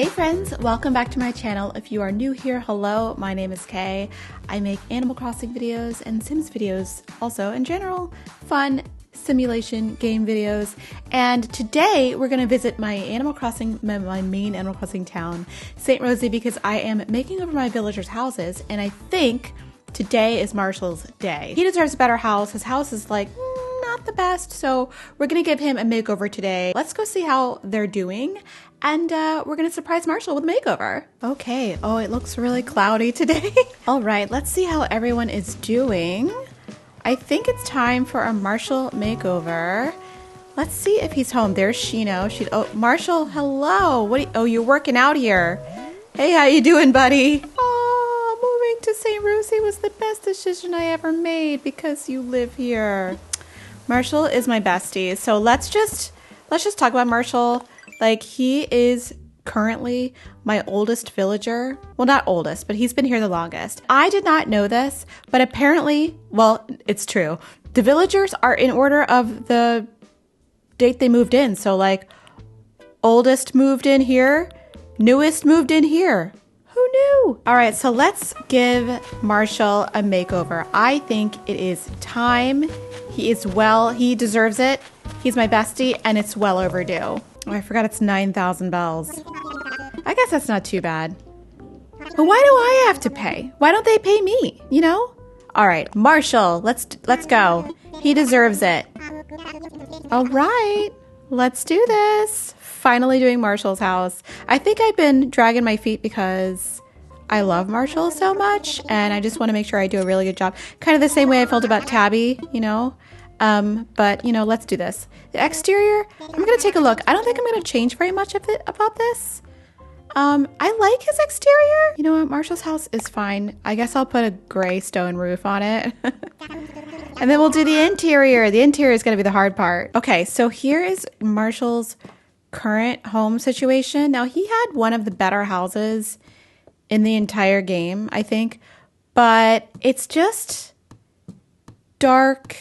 Hey friends, welcome back to my channel. If you are new here, hello, my name is Kay. I make Animal Crossing videos and Sims videos, also in general, fun simulation game videos. And today we're gonna visit my Animal Crossing, my main Animal Crossing town, St Rosy, because I am making over my villagers' houses, and I think today is Marshal's day. He deserves a better house. His house is like, not the best, so we're gonna give him a makeover today. Let's go see how they're doing, and we're gonna surprise Marshall with a makeover. Okay, oh, it looks really cloudy today. All right, let's see how everyone is doing. I think it's time for a Marshall makeover. Let's see if he's home. There's Shino. Oh, Marshall, hello. Oh, you're working out here. Hey, how you doing, buddy? Oh, moving to St. Rosy was the best decision I ever made because you live here. Marshall is my bestie, so let's just talk about Marshall. Like, he is currently my oldest villager. Well, not oldest, but he's been here the longest. I did not know this, but apparently, well, it's true. The villagers are in order of the date they moved in. So like, oldest moved in here, newest moved in here. Who knew? All right, so let's give Marshall a makeover. I think it is time. He deserves it. He's my bestie, and it's well overdue. Oh, I forgot it's 9,000 bells. I guess that's not too bad. But why do I have to pay? Why don't they pay me, you know? All right, Marshall, let's go. He deserves it. All right, let's do this. Finally doing Marshall's house. I think I've been dragging my feet because I love Marshall so much, and I just want to make sure I do a really good job. Kind of the same way I felt about Tabby, you know? But, you know, let's do this. The exterior, I'm going to take a look. I don't think I'm going to change very much about this. I like his exterior. You know what? Marshall's house is fine. I guess I'll put a gray stone roof on it. And then we'll do the interior. The interior is going to be the hard part. Okay, so here is Marshall's current home situation. Now, he had one of the better houses in the entire game, I think, but it's just dark.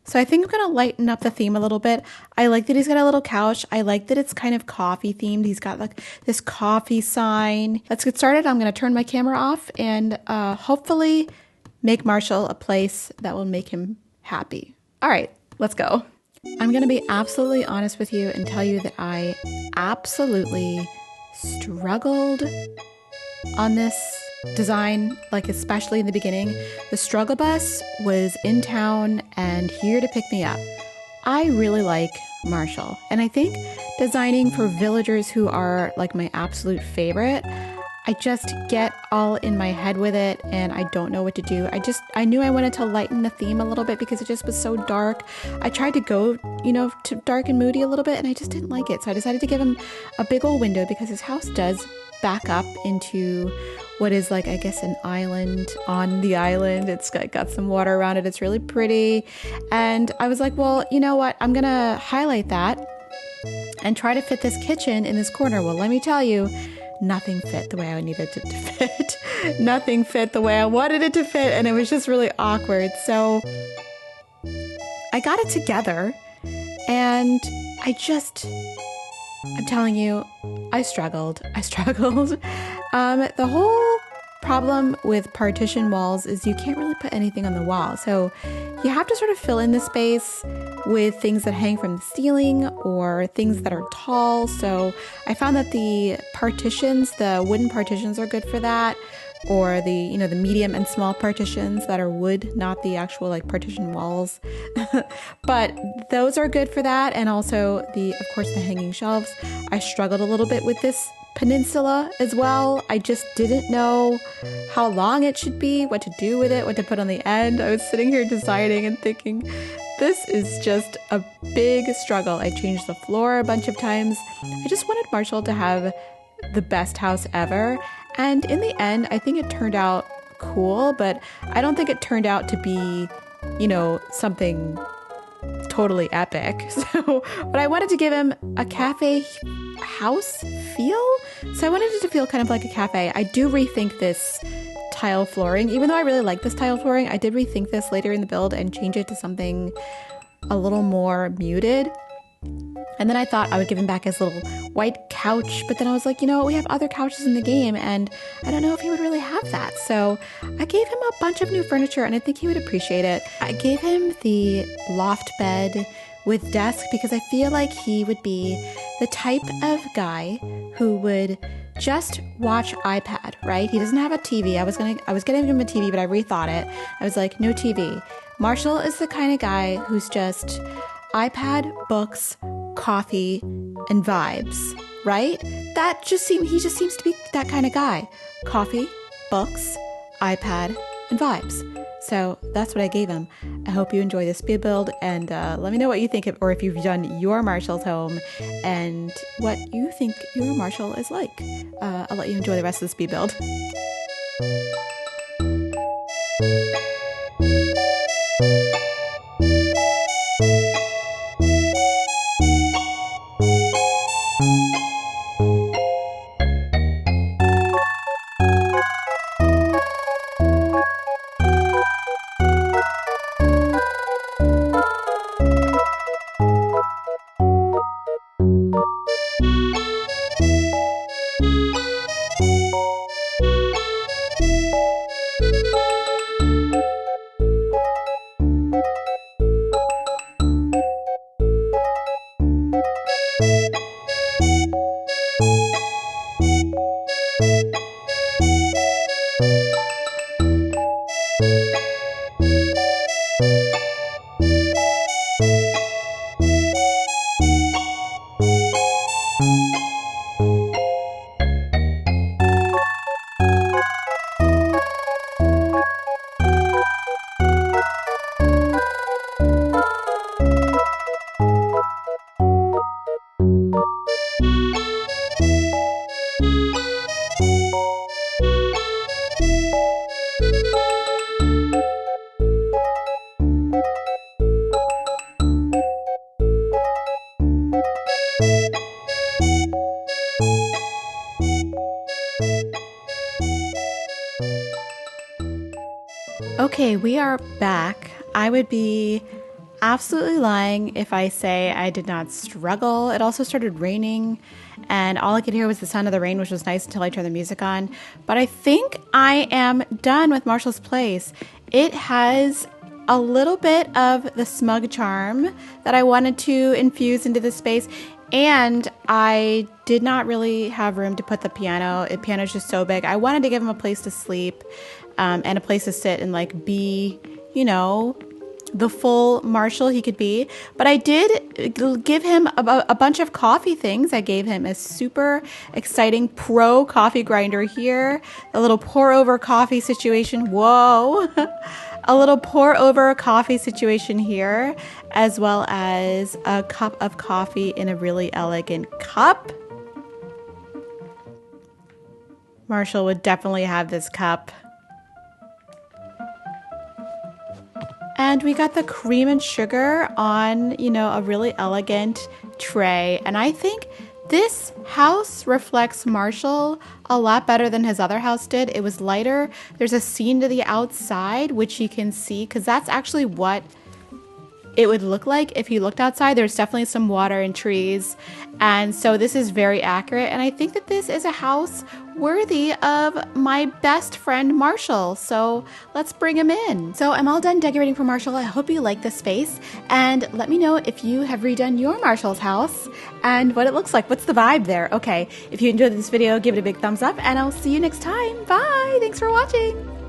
So I think I'm going to lighten up the theme a little bit. I like that he's got a little couch. I like that it's kind of coffee themed. He's got like this coffee sign. Let's get started. I'm going to turn my camera off and hopefully make Marshall a place that will make him happy. All right, let's go. I'm going to be absolutely honest with you and tell you that I absolutely struggled on this design, like especially in the beginning. The struggle bus was in town and here to pick me up. I really like Marshall, and I think designing for villagers who are like my absolute favorite, I just get all in my head with it and I don't know what to do. I knew I wanted to lighten the theme a little bit because it just was so dark. I tried to go, you know, to dark and moody a little bit, and I just didn't like it. So I decided to give him a big old window because his house does back up into what is like, I guess, an island on the island. It's got some water around it. It's really pretty. And I was like, well, you know what? I'm going to highlight that and try to fit this kitchen in this corner. Well, let me tell you, nothing fit the way I needed it to fit. Nothing fit the way I wanted it to fit. And it was just really awkward. So I got it together, and I'm telling you, I struggled. The whole problem with partition walls is you can't really put anything on the wall. So you have to sort of fill in the space with things that hang from the ceiling or things that are tall. So I found that the partitions, the wooden partitions, are good for that. Or the, you know, the medium and small partitions that are wood, not the actual like partition walls. But those are good for that. And also of course, the hanging shelves. I struggled a little bit with this peninsula as well. I just didn't know how long it should be, what to do with it, what to put on the end. I was sitting here deciding and thinking, this is just a big struggle. I changed the floor a bunch of times. I just wanted Marshall to have the best house ever. And in the end, I think it turned out cool, but I don't think it turned out to be, you know, something totally epic. But I wanted to give him a cafe house feel. So I wanted it to feel kind of like a cafe. I do rethink this tile flooring. Even though I really like this tile flooring, I did rethink this later in the build and change it to something a little more muted. And then I thought I would give him back his little white couch, but then I was like, you know what, we have other couches in the game, and I don't know if he would really have that. So I gave him a bunch of new furniture, and I think he would appreciate it. I gave him the loft bed with desk because I feel like he would be the type of guy who would just watch iPad, right? He doesn't have a TV. I was getting him a TV, but I rethought it. I was like, no TV. Marshall is the kind of guy who's just iPad, books, coffee, and vibes, right? He just seems to be that kind of guy. Coffee, books, iPad, and vibes. So that's what I gave him. I hope you enjoy this speed build, and let me know what you think or if you've done your Marshall's home and what you think your Marshall is like. I'll let you enjoy the rest of the speed build. Okay, we are back. I would be absolutely lying if I say I did not struggle. It also started raining, and all I could hear was the sound of the rain, which was nice until I turned the music on. But I think I am done with Marshall's place. It has a little bit of the smug charm that I wanted to infuse into the space, and I did not really have room to put the piano. The piano's just so big. I wanted to give him a place to sleep and a place to sit and like be, you know, the full Marshall he could be. But I did give him a bunch of coffee things. I gave him a super exciting pro coffee grinder here, a little pour over coffee situation. Whoa. A little pour over coffee situation here, as well as a cup of coffee in a really elegant cup. Marshall would definitely have this cup. And we got the cream and sugar on, you know, a really elegant tray. And I think this house reflects Marshall a lot better than his other house did. It was lighter. There's a scene to the outside, which you can see, because that's actually what it would look like if you looked outside. There's definitely some water and trees. And so this is very accurate. And I think that this is a house worthy of my best friend Marshall. So let's bring him in. So I'm all done decorating for Marshall. I hope you like this space, and let me know if you have redone your Marshall's house and what it looks like. What's the vibe there? Okay, if you enjoyed this video, give it a big thumbs up, and I'll see you next time. Bye. Thanks for watching.